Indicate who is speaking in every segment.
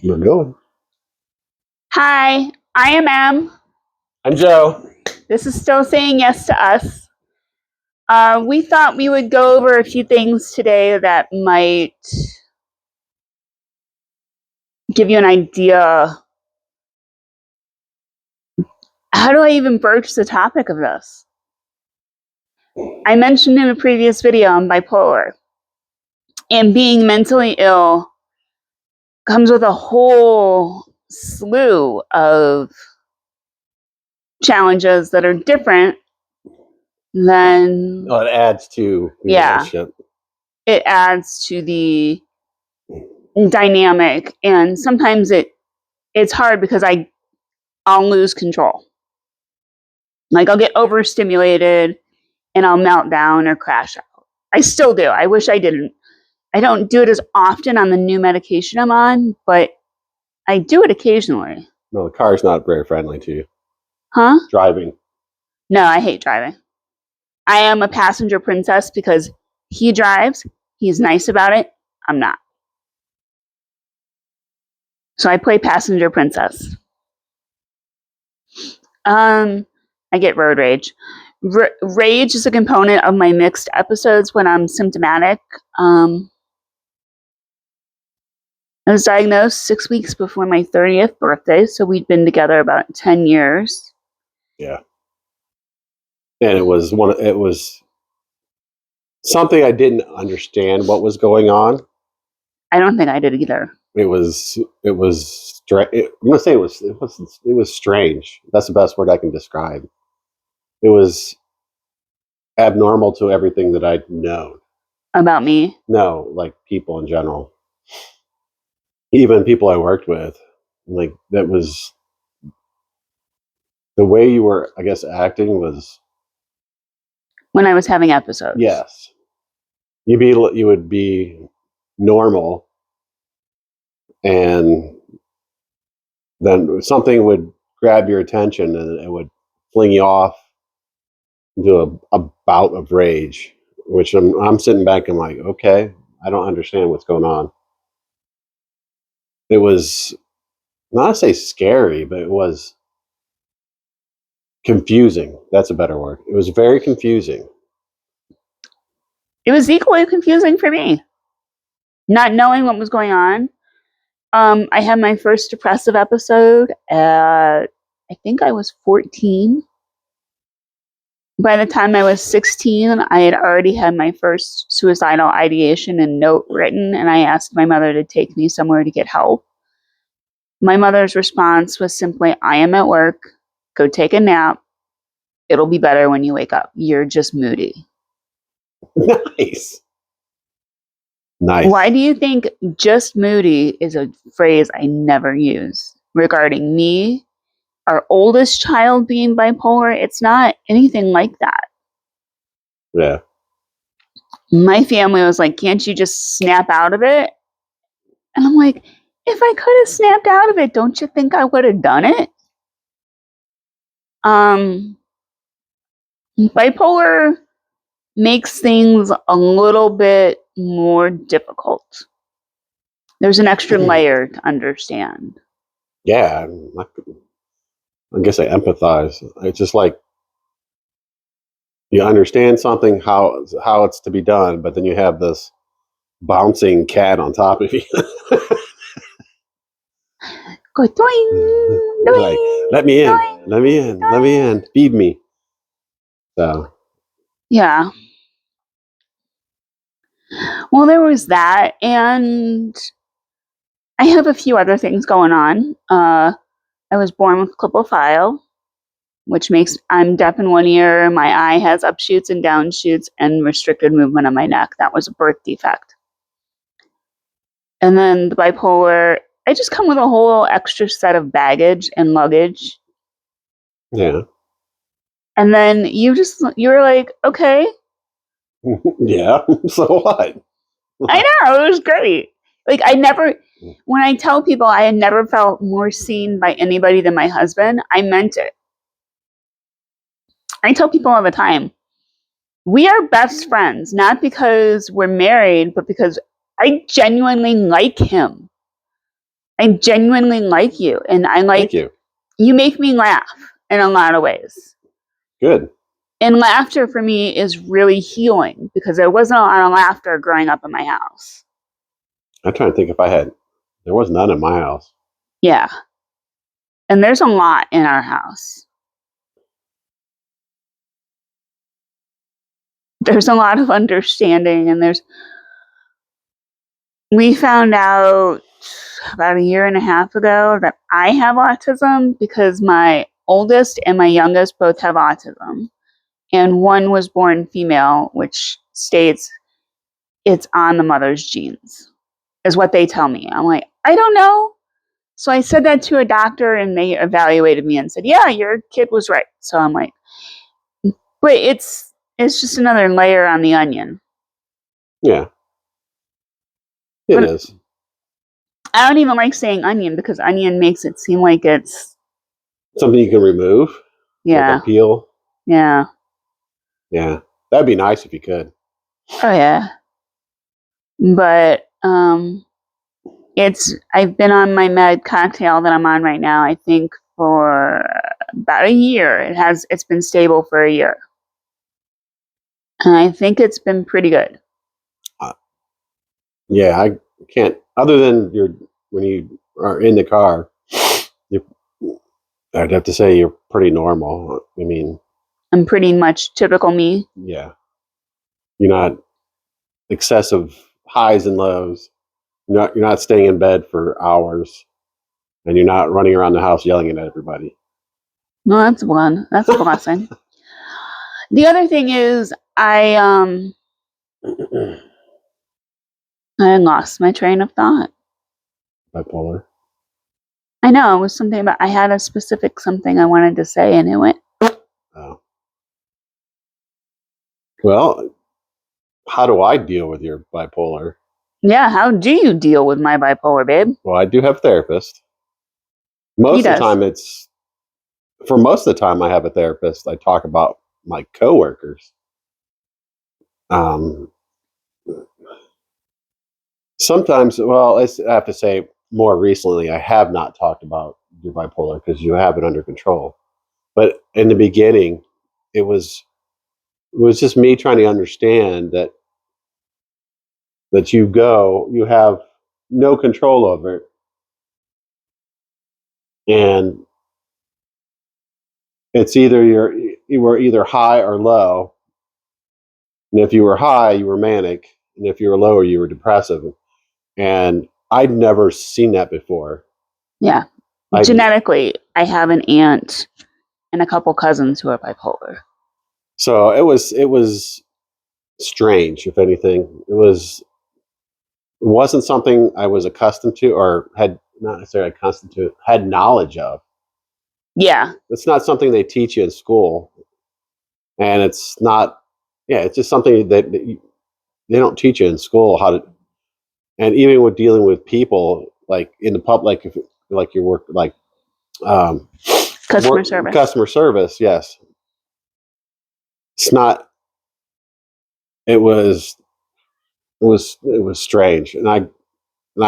Speaker 1: We're going.
Speaker 2: Hi, I am Em.
Speaker 1: I'm Joe.
Speaker 2: This is Still Saying Yes to Us. We thought we would go over a few things today that might give you an idea. How do I even broach the topic of this? I mentioned in a previous video I'm bipolar, and being mentally ill comes with a whole slew of challenges that are different than...
Speaker 1: Well, it adds to
Speaker 2: it adds to the dynamic, and sometimes it's hard because I'll lose control. Like I'll get overstimulated and I'll melt down or crash out. I still do. I wish I didn't. I don't do it as often on the new medication I'm on, but I do it occasionally.
Speaker 1: No, the car's not very friendly to you.
Speaker 2: Huh?
Speaker 1: Driving.
Speaker 2: No, I hate driving. I am a passenger princess because he drives. He's nice about it. I'm not. So I play passenger princess. I get road rage. Rage is a component of my mixed episodes when I'm symptomatic. I was diagnosed 6 weeks before my 30th birthday, so we'd been together about 10 years.
Speaker 1: Yeah. And it was something I didn't understand what was going on.
Speaker 2: I don't think I did either.
Speaker 1: I'm gonna say it was strange. That's the best word I can describe. It was abnormal to everything that I'd known.
Speaker 2: About me?
Speaker 1: No, like people in general. Even people I worked with. Like that was the way you were, I guess, acting was
Speaker 2: when I was having episodes.
Speaker 1: Yes. You would be normal, and then something would grab your attention and it would fling you off into a bout of rage, which I'm sitting back and like, okay, I don't understand what's going on. It was not to say scary, but it was confusing. That's a better word. It was very confusing.
Speaker 2: It was equally confusing for me, not knowing what was going on. I had my first depressive episode at, I think I was 14. By the time I was 16, I had already had my first suicidal ideation and note written, and I asked my mother to take me somewhere to get help. My mother's response was simply, I am at work, go take a nap. It'll be better when you wake up. You're just moody.
Speaker 1: Nice.
Speaker 2: Why do you think just moody is a phrase I never use regarding me? Our oldest child being bipolar, it's not anything like that.
Speaker 1: Yeah.
Speaker 2: My family was like, can't you just snap out of it? And I'm like, if I could have snapped out of it, don't you think I would have done it? Bipolar makes things a little bit more difficult. There's an extra layer to understand.
Speaker 1: Yeah, I guess I empathize. It's just like you understand something, how it's to be done, but then you have this bouncing cat on top of you.
Speaker 2: Go doing, doing,
Speaker 1: like, let me in, doing, let me in, doing. Let me in, feed me. So
Speaker 2: yeah. Well, there was that, and I have a few other things going on. I was born with clipophile, which makes I'm deaf in one ear. My eye has upshoots and downshoots and restricted movement on my neck. That was a birth defect. And then the bipolar, I just come with a whole extra set of baggage and luggage.
Speaker 1: Yeah.
Speaker 2: And then you were like, okay.
Speaker 1: Yeah. So what?
Speaker 2: I know, it was great. Like when I tell people I had never felt more seen by anybody than my husband, I meant it. I tell people all the time, we are best friends, not because we're married, but because I genuinely like him. I genuinely like you, and I like
Speaker 1: Thank you.
Speaker 2: you. Make me laugh in a lot of ways.
Speaker 1: Good.
Speaker 2: And laughter for me is really healing because there wasn't a lot of laughter growing up in my house.
Speaker 1: I'm trying to think if I had. There was none in my house.
Speaker 2: Yeah. And there's a lot in our house. There's a lot of understanding, and we found out about a year and a half ago that I have autism because my oldest and my youngest both have autism. And one was born female, which states it's on the mother's genes, is what they tell me. I'm like, I don't know. So I said that to a doctor, and they evaluated me and said, yeah, your kid was right. So I'm like, but it's just another layer on the onion.
Speaker 1: Yeah. It is.
Speaker 2: I don't even like saying onion because onion makes it seem like it's
Speaker 1: Something you can remove.
Speaker 2: yeah.
Speaker 1: Like a peel.
Speaker 2: Yeah.
Speaker 1: Yeah. That'd be nice if you could.
Speaker 2: Oh yeah. But I've been on my med cocktail that I'm on right now, I think for about a year. It's been stable for a year. And I think it's been pretty good.
Speaker 1: Yeah, I can't. Other than when you are in the car, I'd have to say you're pretty normal. I mean,
Speaker 2: I'm pretty much typical me.
Speaker 1: yeah, you're not excessive highs and lows. You're not staying in bed for hours, and you're not running around the house yelling at everybody.
Speaker 2: No, that's one. That's a blessing. The other thing is I lost my train of thought.
Speaker 1: Bipolar.
Speaker 2: I know it was something about I had a specific something I wanted to say, and it went.
Speaker 1: Oh. Well, how do I deal with your bipolar?
Speaker 2: Yeah, how do you deal with my bipolar, babe?
Speaker 1: Well, I do have a therapist.
Speaker 2: He
Speaker 1: Most of the
Speaker 2: does.
Speaker 1: time, most of the time I have a therapist. I talk about my coworkers. Sometimes, well, I have to say more recently, I have not talked about your bipolar because you have it under control. But in the beginning, it was just me trying to understand that you have no control over it, and it's either you were either high or low, and if you were high, you were manic, and if you were lower, you were depressive. And I'd never seen that before.
Speaker 2: Yeah. Genetically, I have an aunt and a couple cousins who are bipolar.
Speaker 1: So it was strange, if anything. It wasn't something I was accustomed to or had not necessarily accustomed to, had knowledge of.
Speaker 2: Yeah.
Speaker 1: It's not something they teach you in school. And it's not, yeah, it's just something that they don't teach you in school how to, and even with dealing with people, like in the public, like your work, like customer service, yes. It's not, it was, it was strange. And I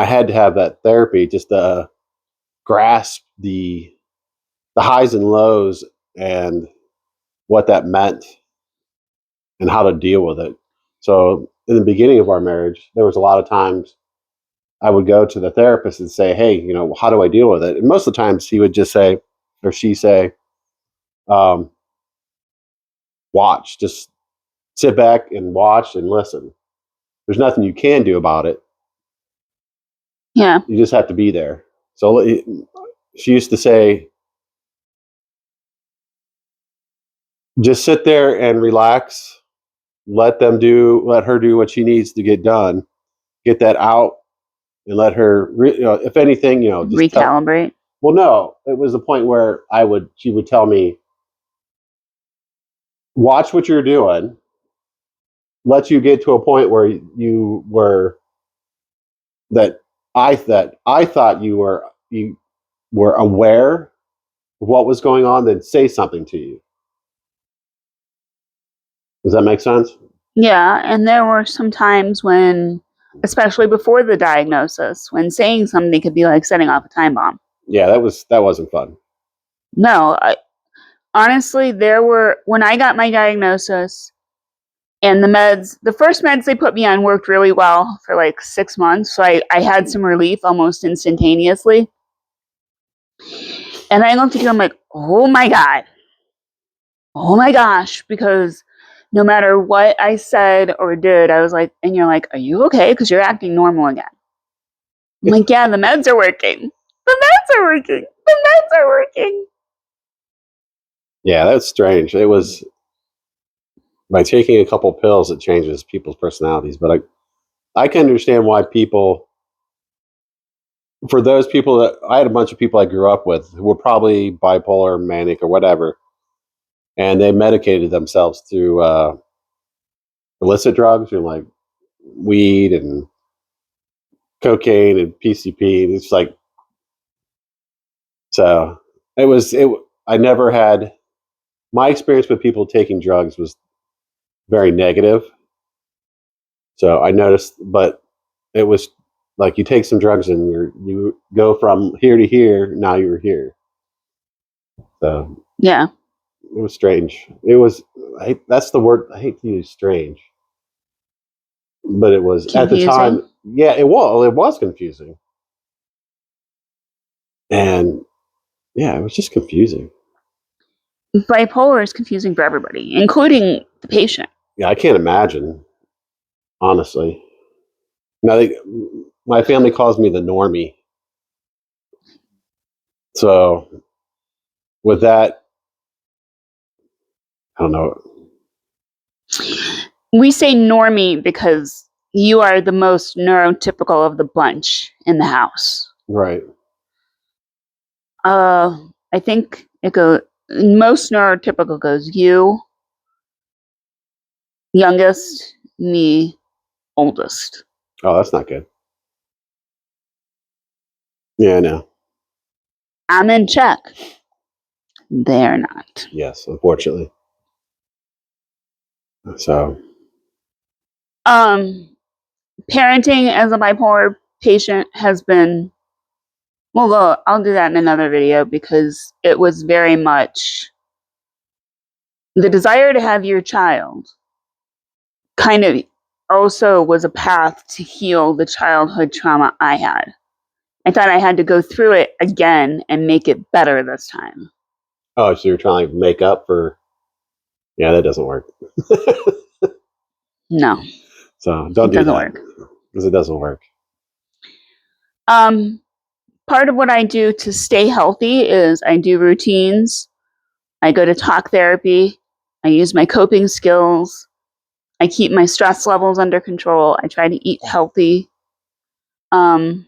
Speaker 1: had to have that therapy just to grasp the highs and lows and what that meant and how to deal with it. So in the beginning of our marriage, there was a lot of times I would go to the therapist and say, "Hey, how do I deal with it?" And most of the times he would just say, or she say, um, "Watch, just sit back and watch and listen. There's nothing you can do about it.
Speaker 2: Yeah.
Speaker 1: You just have to be there." So she used to say, "Just sit there and relax. Let her do what she needs to get done. Get that out, and let her. If anything, just
Speaker 2: recalibrate."
Speaker 1: Well, no, it was the point where she would tell me, watch what you're doing, let you get to a point where you were that I thought you were aware of what was going on, then say something to you. Does that make sense?
Speaker 2: Yeah, and there were some times when especially before the diagnosis, when saying something could be like setting off a time bomb.
Speaker 1: Yeah, that wasn't fun.
Speaker 2: No, honestly, when I got my diagnosis and the first meds they put me on worked really well for like 6 months. So I had some relief almost instantaneously. And I looked at you, I'm like, oh my God. Oh my gosh. Because no matter what I said or did, I was like, and you're like, are you okay? Because you're acting normal again. I'm like, yeah, the meds are working. The meds are working. The meds are working.
Speaker 1: Yeah, that's strange. It was by taking a couple pills, it changes people's personalities. But I can understand why people, for those people that I had a bunch of people I grew up with who were probably bipolar, manic, or whatever, and they medicated themselves through illicit drugs, like weed and cocaine and PCP. And it's like, so I never had, my experience with people taking drugs was very negative. So I noticed, but it was like you take some drugs and you go from here to here. Now you're here. So
Speaker 2: yeah,
Speaker 1: it was strange. That's the word. I hate to use strange, but it was
Speaker 2: confusing.
Speaker 1: At the time. Yeah, it was confusing, and yeah, it was just confusing.
Speaker 2: Bipolar is confusing for everybody, including the patient.
Speaker 1: Yeah, I can't imagine, honestly. Now, my family calls me the normie. So with that, I don't know.
Speaker 2: We say normie because you are the most neurotypical of the bunch in the house.
Speaker 1: Right.
Speaker 2: I think most neurotypical goes you, youngest, me, oldest.
Speaker 1: Oh, that's not good. Yeah, I know.
Speaker 2: I'm in check. They're not.
Speaker 1: Yes, unfortunately. So,
Speaker 2: parenting as a bipolar patient has been, well, I'll do that in another video because it was very much the desire to have your child kind of also was a path to heal the childhood trauma I had. I thought I had to go through it again and make it better this time.
Speaker 1: oh, so you're trying to make up for? Yeah, that doesn't work.
Speaker 2: No,
Speaker 1: So don't do that.
Speaker 2: Work
Speaker 1: because it doesn't work.
Speaker 2: Part of what I do to stay healthy is I do routines. I go to talk therapy. I use my coping skills. I keep my stress levels under control. I try to eat healthy.
Speaker 1: I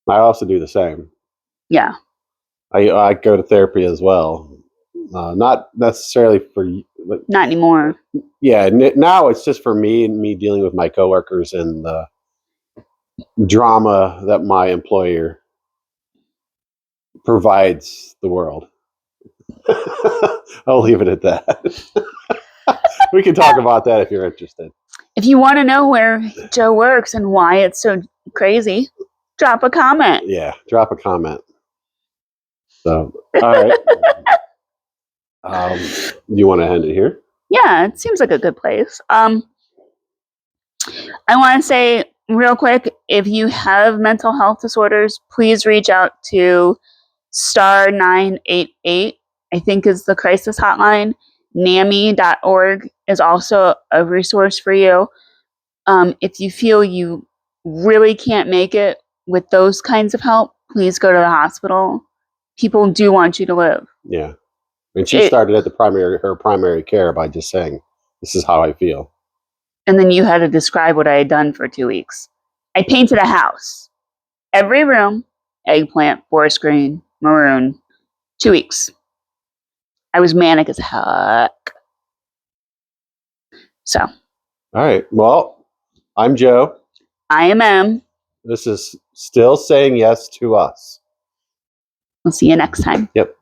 Speaker 1: also do the same.
Speaker 2: Yeah.
Speaker 1: I go to therapy as well. Not necessarily for like,
Speaker 2: not anymore.
Speaker 1: Yeah, now it's just for me and me dealing with my coworkers and the drama that my employer provides the world. I'll leave it at that. We can talk about that if you're interested.
Speaker 2: If you want to know where Joe works and why it's so crazy, drop a comment.
Speaker 1: Yeah, drop a comment. So, all right. You want to end it here?
Speaker 2: Yeah, it seems like a good place. I want to say real quick, if you have mental health disorders, please reach out to star 988, I think is the crisis hotline. NAMI.org is also a resource for you. If you feel you really can't make it with those kinds of help, please go to the hospital. People do want you to live.
Speaker 1: Yeah. And she started at her primary care by just saying, this is how I feel.
Speaker 2: And then you had to describe what I had done for 2 weeks. I painted a house. Every room, eggplant, forest green, maroon, 2 weeks. I was manic as heck. So.
Speaker 1: All right. Well, I'm Joe.
Speaker 2: I am M.
Speaker 1: This is Still Saying Yes to Us.
Speaker 2: We'll see you next time.
Speaker 1: Yep.